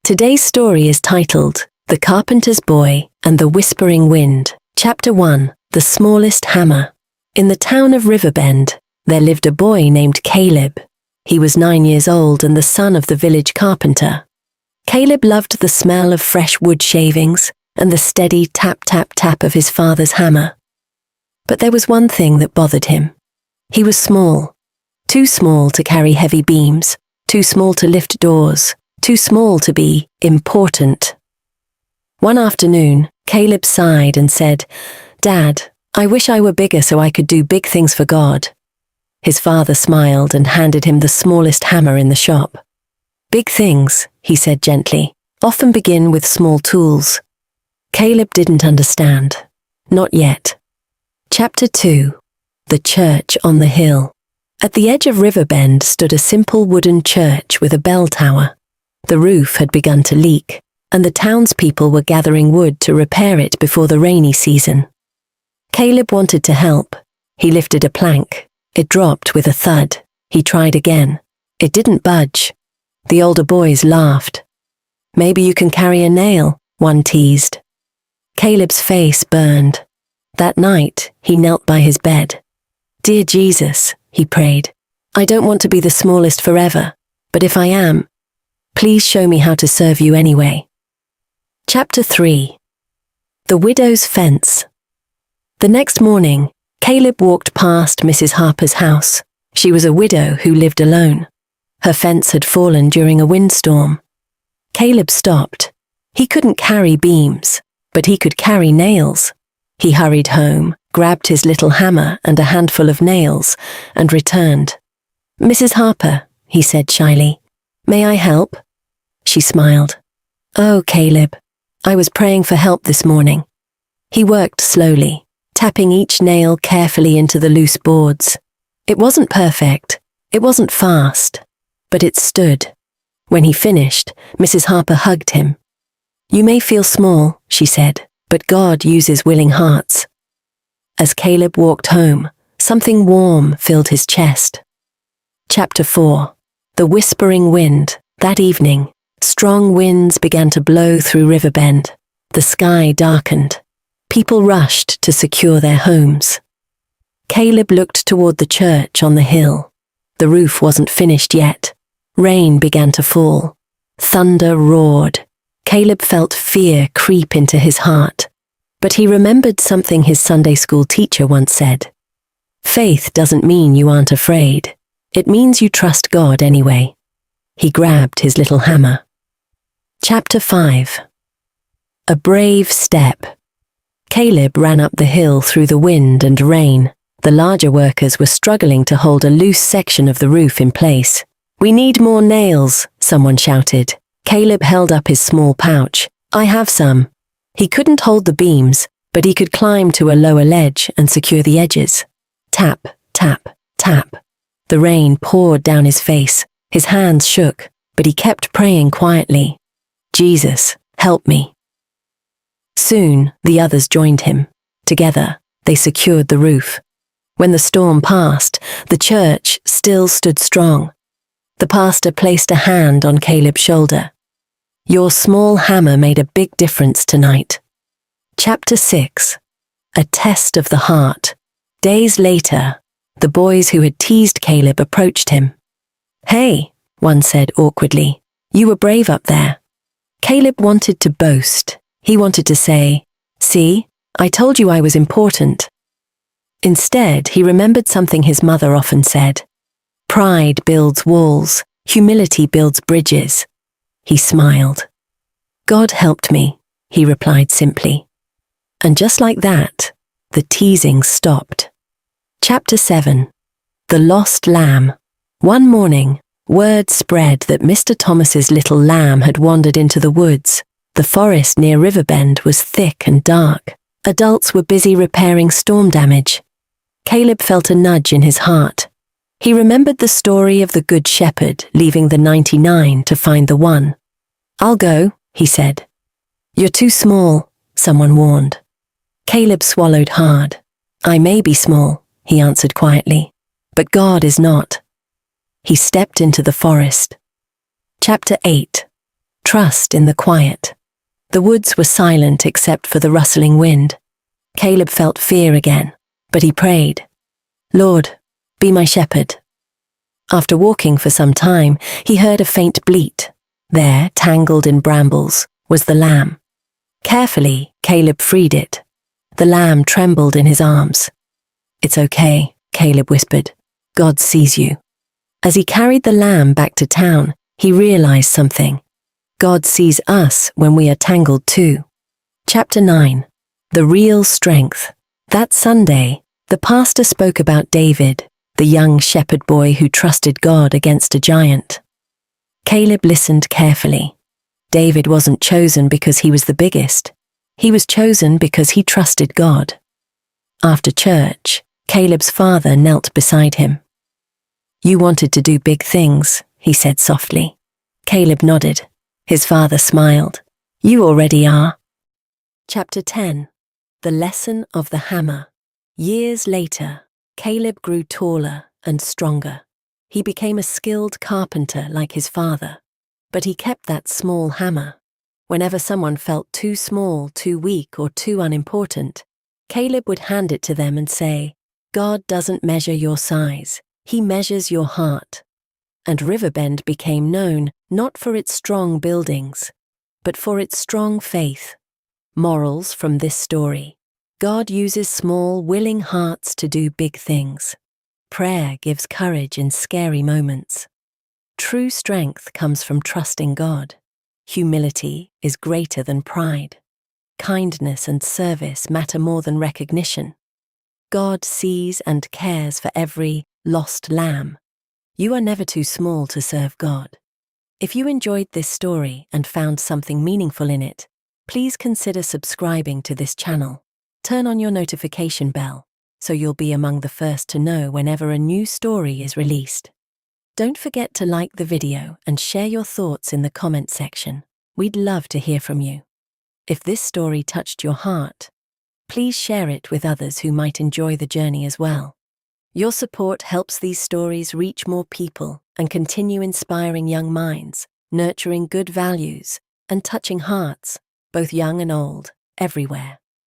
Today's story is titled, The Carpenter's Boy and the Whispering Wind. Chapter 1, The Smallest Hammer. In the town of Riverbend, there lived a boy named Caleb. He was 9 years old and the son of the village carpenter. Caleb loved the smell of fresh wood shavings and the steady tap-tap-tap of his father's hammer. But there was one thing that bothered him. He was small. Too small to carry heavy beams, too small to lift doors, too small to be important. One afternoon, Caleb sighed and said, "Dad, I wish I were bigger so I could do big things for God." His father smiled and handed him the smallest hammer in the shop. "Big things," he said gently, "often begin with small tools." Caleb didn't understand. Not yet. Chapter 2. The Church on the Hill. At the edge of Riverbend stood a simple wooden church with a bell tower. The roof had begun to leak, and the townspeople were gathering wood to repair it before the rainy season. Caleb wanted to help. He lifted a plank. It dropped with a thud. He tried again. It didn't budge. The older boys laughed. "Maybe you can carry a nail," one teased. Caleb's face burned. That night, he knelt by his bed. "Dear Jesus," he prayed, "I don't want to be the smallest forever, but if I am, please show me how to serve you anyway." Chapter 3. The Widow's Fence. The next morning, Caleb walked past Mrs. Harper's house. She was a widow who lived alone. Her fence had fallen during a windstorm. Caleb stopped. He couldn't carry beams, but he could carry nails. He hurried home, grabbed his little hammer and a handful of nails, and returned. "Mrs. Harper," he said shyly, "may I help?" She smiled. "Oh, Caleb, I was praying for help this morning." He worked slowly, tapping each nail carefully into the loose boards. It wasn't perfect, it wasn't fast, but it stood. When he finished, Mrs. Harper hugged him. "You may feel small," she said, "but God uses willing hearts." As Caleb walked home, something warm filled his chest. Chapter 4. The Whispering Wind. That evening, strong winds began to blow through Riverbend. The sky darkened. People rushed to secure their homes. Caleb looked toward the church on the hill. The roof wasn't finished yet. Rain began to fall. Thunder roared. Caleb felt fear creep into his heart. But he remembered something his Sunday school teacher once said. "Faith doesn't mean you aren't afraid. It means you trust God anyway." He grabbed his little hammer. Chapter 5. A Brave Step. Caleb ran up the hill through the wind and rain. The larger workers were struggling to hold a loose section of the roof in place. "We need more nails," someone shouted. Caleb held up his small pouch. "I have some." He couldn't hold the beams, but he could climb to a lower ledge and secure the edges. Tap, tap, tap. The rain poured down his face. His hands shook, but he kept praying quietly. "Jesus, help me." Soon, the others joined him. Together, they secured the roof. When the storm passed, the church still stood strong. The pastor placed a hand on Caleb's shoulder. "Your small hammer made a big difference tonight." Chapter 6. A Test of the Heart. Days later, the boys who had teased Caleb approached him. "Hey," one said awkwardly, "you were brave up there." Caleb wanted to boast. He wanted to say, "See, I told you I was important." Instead, he remembered something his mother often said. "Pride builds walls, humility builds bridges." He smiled. "God helped me," he replied simply. And just like that, the teasing stopped. Chapter 7. The Lost Lamb. One morning, word spread that Mr. Thomas's little lamb had wandered into the woods. The forest near Riverbend was thick and dark. Adults were busy repairing storm damage. Caleb felt a nudge in his heart. He remembered the story of the Good Shepherd leaving the 99 to find the one. "I'll go," he said. "You're too small," someone warned. Caleb swallowed hard. "I may be small," he answered quietly, "but God is not." He stepped into the forest. Chapter 8. trust in the quiet. The woods were silent except for the rustling wind. Caleb felt fear again, but he prayed, "Lord, be my shepherd." After walking for some time, he heard a faint bleat. There, tangled in brambles, was the lamb. Carefully, Caleb freed it. The lamb trembled in his arms. "It's okay," Caleb whispered. "God sees you." As he carried the lamb back to town, he realized something. God sees us when we are tangled too. Chapter 9. The Real Strength. That Sunday, the pastor spoke about David, the young shepherd boy who trusted God against a giant. Caleb listened carefully. David wasn't chosen because he was the biggest. He was chosen because he trusted God. After church, Caleb's father knelt beside him. "You wanted to do big things," he said softly. Caleb nodded. His father smiled. "You already are." Chapter 10. The Lesson of the Hammer. Years later, Caleb grew taller and stronger. He became a skilled carpenter like his father, but he kept that small hammer. Whenever someone felt too small, too weak, or too unimportant, Caleb would hand it to them and say, "God doesn't measure your size, He measures your heart." And Riverbend became known not for its strong buildings, but for its strong faith. Morals from this story. God uses small, willing hearts to do big things. Prayer gives courage in scary moments. True strength comes from trusting God. Humility is greater than pride. Kindness and service matter more than recognition. God sees and cares for every lost lamb. You are never too small to serve God. If you enjoyed this story and found something meaningful in it, please consider subscribing to this channel. Turn on your notification bell so you'll be among the first to know whenever a new story is released. Don't forget to like the video and share your thoughts in the comment section. We'd love to hear from you. If this story touched your heart, please share it with others who might enjoy the journey as well. Your support helps these stories reach more people and continue inspiring young minds, nurturing good values, and touching hearts, both young and old, everywhere.